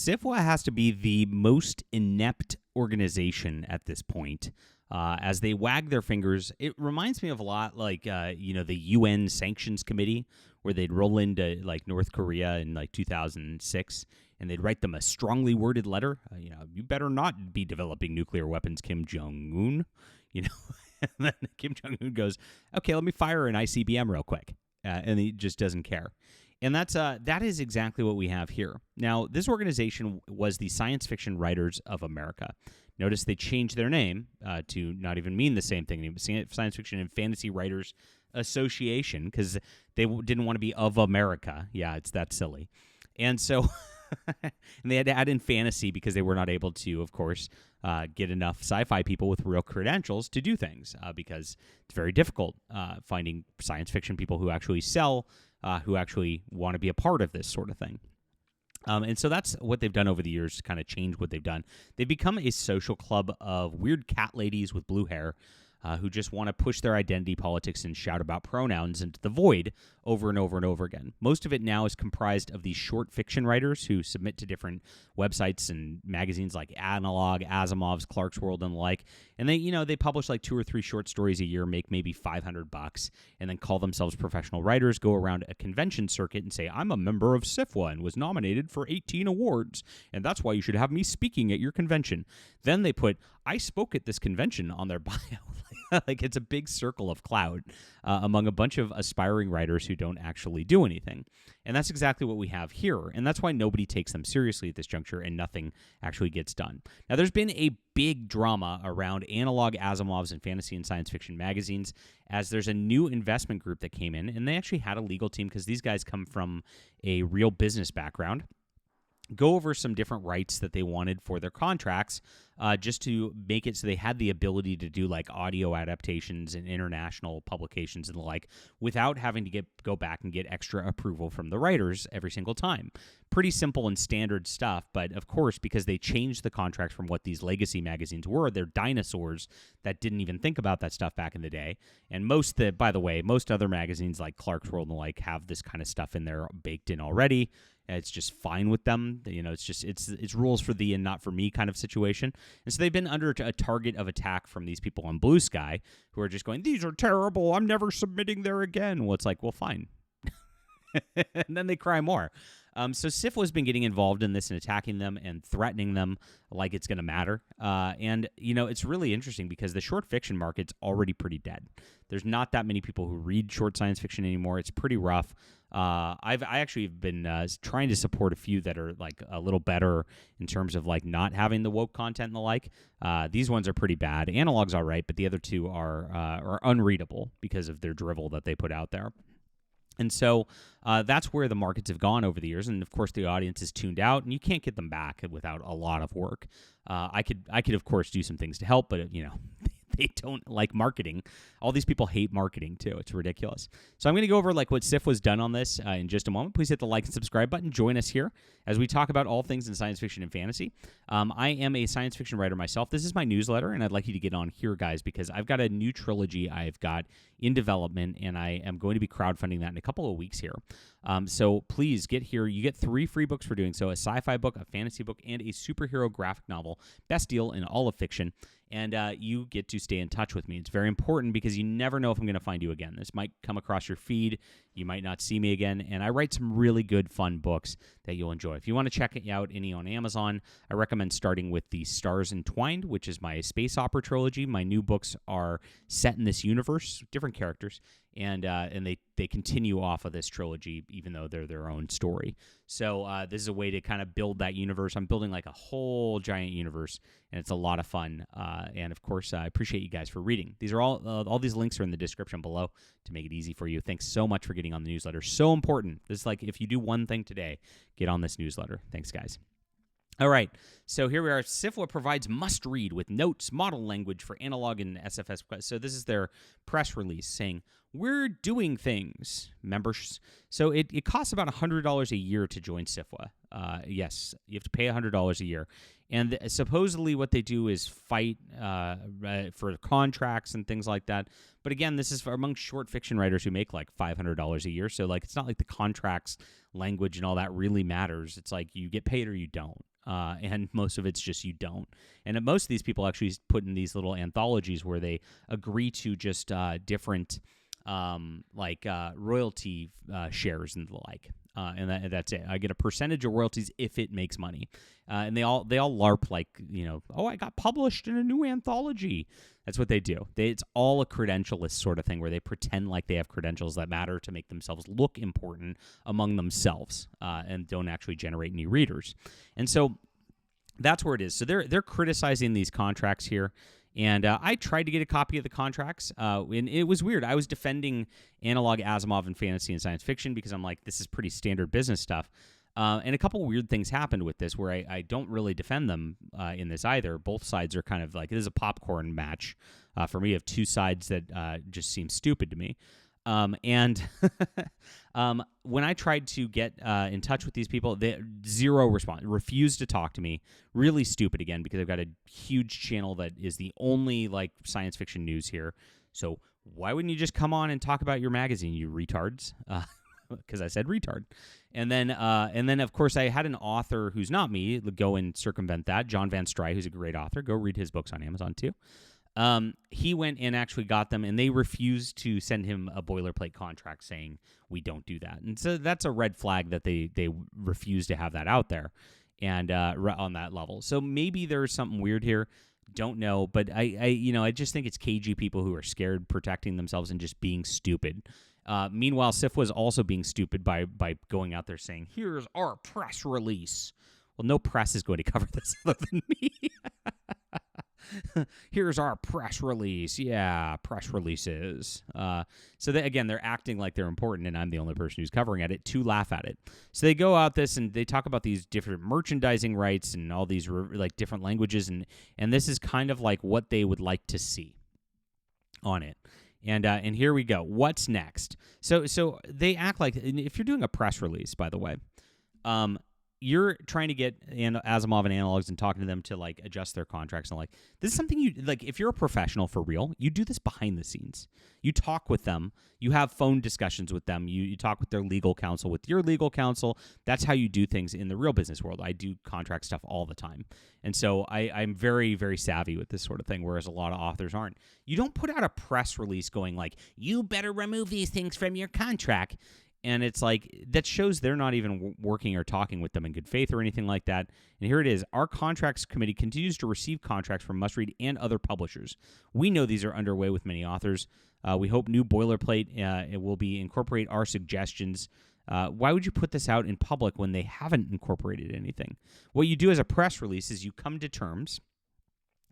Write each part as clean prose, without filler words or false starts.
SFWA has to be the most inept organization at this point. As they wag their fingers, it reminds me of a lot like, the UN Sanctions Committee, where they'd roll into like North Korea in like 2006, and they'd write them a strongly worded letter. You better not be developing nuclear weapons, Kim Jong-un. And then Kim Jong-un goes, okay, let me fire an ICBM real quick. And he just doesn't care. And that is exactly what we have here. Now, this organization was the Science Fiction Writers of America. Notice they changed their name to not even mean the same thing anymore. Science Fiction and Fantasy Writers Association, because they didn't want to be of America. Yeah, it's that silly. And so and they had to add in fantasy because they were not able to, of course, get enough sci-fi people with real credentials to do things because it's very difficult finding science fiction people who actually sell, who actually want to be a part of this sort of thing. And so that's what they've done over the years to kind of change what they've done. They've become a social club of weird cat ladies with blue hair who just want to push their identity politics and shout about pronouns into the void over and over and over again. Most of it now is comprised of these short fiction writers who submit to different websites and magazines like Analog, Asimov's, Clark's World, and the like. And they publish like 2 or 3 short stories a year, make maybe $500, and then call themselves professional writers, go around a convention circuit and say, I'm a member of SFWA and was nominated for 18 awards, and that's why you should have me speaking at your convention. Then they put, I spoke at this convention on their bio. Like it's a big circle of clout among a bunch of aspiring writers who don't actually do anything. And that's exactly what we have here. And that's why nobody takes them seriously at this juncture and nothing actually gets done. Now, there's been a big drama around Analog, Asimov's, and fantasy and science fiction magazines as there's a new investment group that came in, and they actually had a legal team because these guys come from a real business background. Go over some different rights that they wanted for their contracts just to make it so they had the ability to do like audio adaptations and international publications and the like without having to go back and get extra approval from the writers every single time. Pretty simple and standard stuff, but of course, because they changed the contracts from what these legacy magazines were, they're dinosaurs that didn't even think about that stuff back in the day. And most other magazines like Clark's World and the like have this kind of stuff in there baked in already. It's just fine with them. It's rules for thee and not for me kind of situation. And so they've been under a target of attack from these people on Blue Sky who are just going, these are terrible. I'm never submitting there again. Well, it's like, well, fine. And then they cry more. So SFWA has been getting involved in this and attacking them and threatening them like it's going to matter. And it's really interesting because the short fiction market's already pretty dead. There's not that many people who read short science fiction anymore. It's pretty rough. I actually have been trying to support a few that are like a little better in terms of like not having the woke content and the like. These ones are pretty bad. Analog's all right, but the other two are unreadable because of their drivel that they put out there. And so that's where the markets have gone over the years, and of course the audience is tuned out, and you can't get them back without a lot of work. I could of course do some things to help, but they don't like marketing. All these people hate marketing too. It's ridiculous. So I'm going to go over like what SFWA's done on this in just a moment. Please hit the like and subscribe button. Join us here as we talk about all things in science fiction and fantasy. I am a science fiction writer myself. This is my newsletter, and I'd like you to get on here, guys, because I've got a new trilogy I've got in development, and I am going to be crowdfunding that in a couple of weeks here. So please get here. You get 3 free books for doing so: a sci-fi book, a fantasy book, and a superhero graphic novel. Best deal in all of fiction. And you get to stay in touch with me. It's very important because you never know if I'm going to find you again. This might come across your feed. You might not see me again. And I write some really good, fun books that you'll enjoy. If you want to check out any on Amazon, I recommend starting with the Stars Entwined, which is my space opera trilogy. My new books are set in this universe, different characters, and they continue off of this trilogy, even though they're their own story. So this is a way to kind of build that universe. I'm building like a whole giant universe, and it's a lot of fun. And of course, I appreciate you guys for reading. These are all these links are in the description below to make it easy for you. Thanks so much for getting on the newsletter. So important. This is like if you do one thing today, get on this newsletter. Thanks, guys. All right, so here we are. SFWA provides must-read with notes, model language for Analog and SFS. So this is their press release saying, we're doing things, members. So it costs about $100 a year to join SFWA. Yes, you have to pay $100 a year. And supposedly what they do is fight for contracts and things like that. But again, this is for among short fiction writers who make like $500 a year. So like it's not like the contracts, language, and all that really matters. It's like you get paid or you don't. and most of it's just you don't. And most of these people actually put in these little anthologies where they agree to just different royalty shares and the like. And that's it. I get a percentage of royalties if it makes money. And they all LARP like, I got published in a new anthology. That's what they do. It's all a credentialist sort of thing where they pretend like they have credentials that matter to make themselves look important among themselves and don't actually generate any readers. And so that's where it is. So they're criticizing these contracts here. And I tried to get a copy of the contracts, and it was weird. I was defending analog Asimov and fantasy and science fiction because I'm like, this is pretty standard business stuff. And a couple weird things happened with this where I don't really defend them in this either. Both sides are kind of like, this is a popcorn match for me of two sides that just seem stupid to me. And when I tried to get in touch with these people, they zero response, refused to talk to me. Really stupid again, because I've got a huge channel that is the only like science fiction news here. So why wouldn't you just come on and talk about your magazine, you retards? Because I said retard. And then of course I had an author who's not me go and circumvent that. John Van Stry, who's a great author. Go read his books on Amazon too. He went and actually got them, and they refused to send him a boilerplate contract saying we don't do that. And so that's a red flag that they refuse to have that out there, and on that level. So maybe there's something weird here. Don't know, but I just think it's cagey people who are scared, protecting themselves, and just being stupid. Meanwhile, SFWA is also being stupid by going out there saying, "Here's our press release." Well, no press is going to cover this other than me. Here's our press release. Yeah, press releases. So they're acting like they're important, and I'm the only person who's covering at it to laugh at it. So they go out this and they talk about these different merchandising rights and all these like different languages, and this is kind of like what they would like to see on it. And here we go. What's next? So they act like, if you're doing a press release, by the way, you're trying to get Asimov and analogs and talking to them to like adjust their contracts, and like, this is something you like. If you're a professional for real, you do this behind the scenes. You talk with them. You have phone discussions with them. You talk with their legal counsel, with your legal counsel. That's how you do things in the real business world. I do contract stuff all the time. And so I'm very, very savvy with this sort of thing, whereas a lot of authors aren't. You don't put out a press release going like, you better remove these things from your contract. And it's like, that shows they're not even working or talking with them in good faith or anything like that. And here it is. Our contracts committee continues to receive contracts from Must Read and other publishers. We know these are underway with many authors. We hope new boilerplate it will be incorporate our suggestions. Why would you put this out in public when they haven't incorporated anything? What you do as a press release is you come to terms.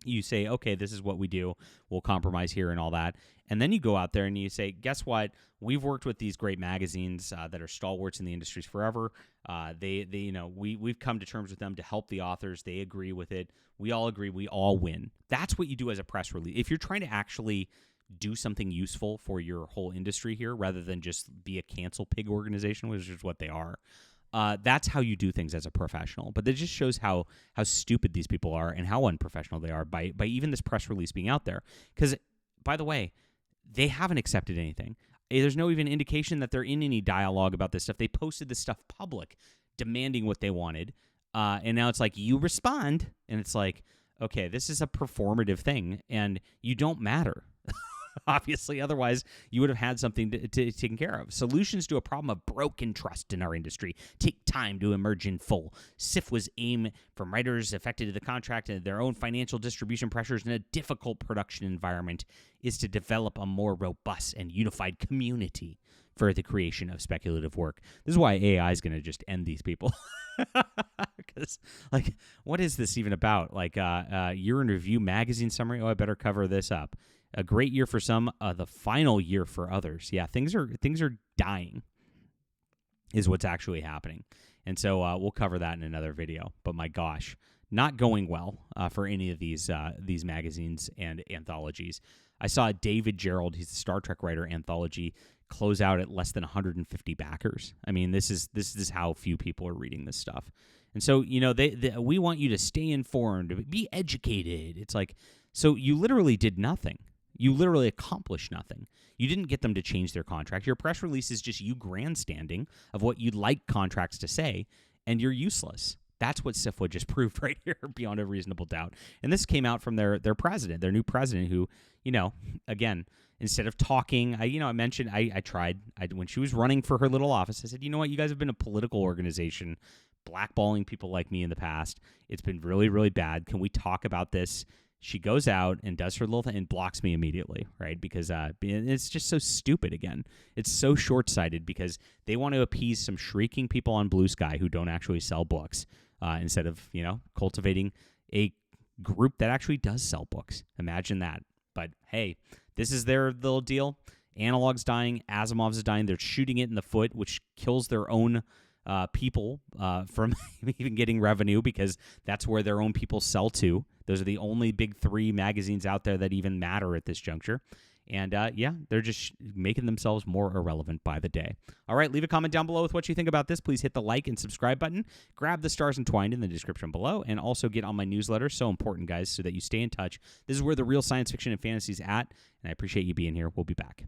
You say, okay, this is what we do. We'll compromise here and all that. And then you go out there and you say, guess what? We've worked with these great magazines that are stalwarts in the industries forever. We've come to terms with them to help the authors. They agree with it. We all agree. We all win. That's what you do as a press release. If you're trying to actually do something useful for your whole industry here, rather than just be a cancel pig organization, which is what they are. That's how you do things as a professional. But it just shows how stupid these people are and how unprofessional they are by even this press release being out there. Because, by the way, they haven't accepted anything. There's no even indication that they're in any dialogue about this stuff. They posted this stuff public, demanding what they wanted. And now it's like, you respond. And it's like, okay, this is a performative thing, and you don't matter. Obviously, otherwise you would have had something to taken care of. Solutions to a problem of broken trust in our industry take time to emerge in full. SFWA's aim from writers affected to the contract and their own financial distribution pressures in a difficult production environment is to develop a more robust and unified community for the creation of speculative work. This is why AI is going to just end these people. Because, like, what is this even about? Like, year in review magazine summary? Oh, I better cover this up. A great year for some, the final year for others. Yeah, things are dying is what's actually happening. And so we'll cover that in another video. But my gosh, not going well for any of these magazines and anthologies. I saw David Gerald, he's the Star Trek writer, anthology, close out at less than 150 backers. I mean, this is how few people are reading this stuff. And so, we want you to stay informed, be educated. It's like, so you literally did nothing. You literally accomplished nothing. You didn't get them to change their contract. Your press release is just you grandstanding of what you'd like contracts to say, and you're useless. That's what SFWA just proved right here beyond a reasonable doubt. And this came out from their president, their new president, who, again, instead of talking, I mentioned I tried when she was running for her little office. I said, you know what, you guys have been a political organization blackballing people like me in the past. It's been really, really bad. Can we talk about this? She goes out and does her little thing and blocks me immediately, right? Because it's just so stupid again. It's so short-sighted because they want to appease some shrieking people on Blue Sky who don't actually sell books instead of, cultivating a group that actually does sell books. Imagine that. But hey, this is their little deal. Analog's dying. Asimov's is dying. They're shooting it in the foot, which kills their own people from even getting revenue because that's where their own people sell to. Those are the only big 3 magazines out there that even matter at this juncture. And they're just making themselves more irrelevant by the day. All right, leave a comment down below with what you think about this. Please hit the like and subscribe button. Grab the stars entwined in the description below. And also get on my newsletter. So important, guys, so that you stay in touch. This is where the real science fiction and fantasy is at. And I appreciate you being here. We'll be back.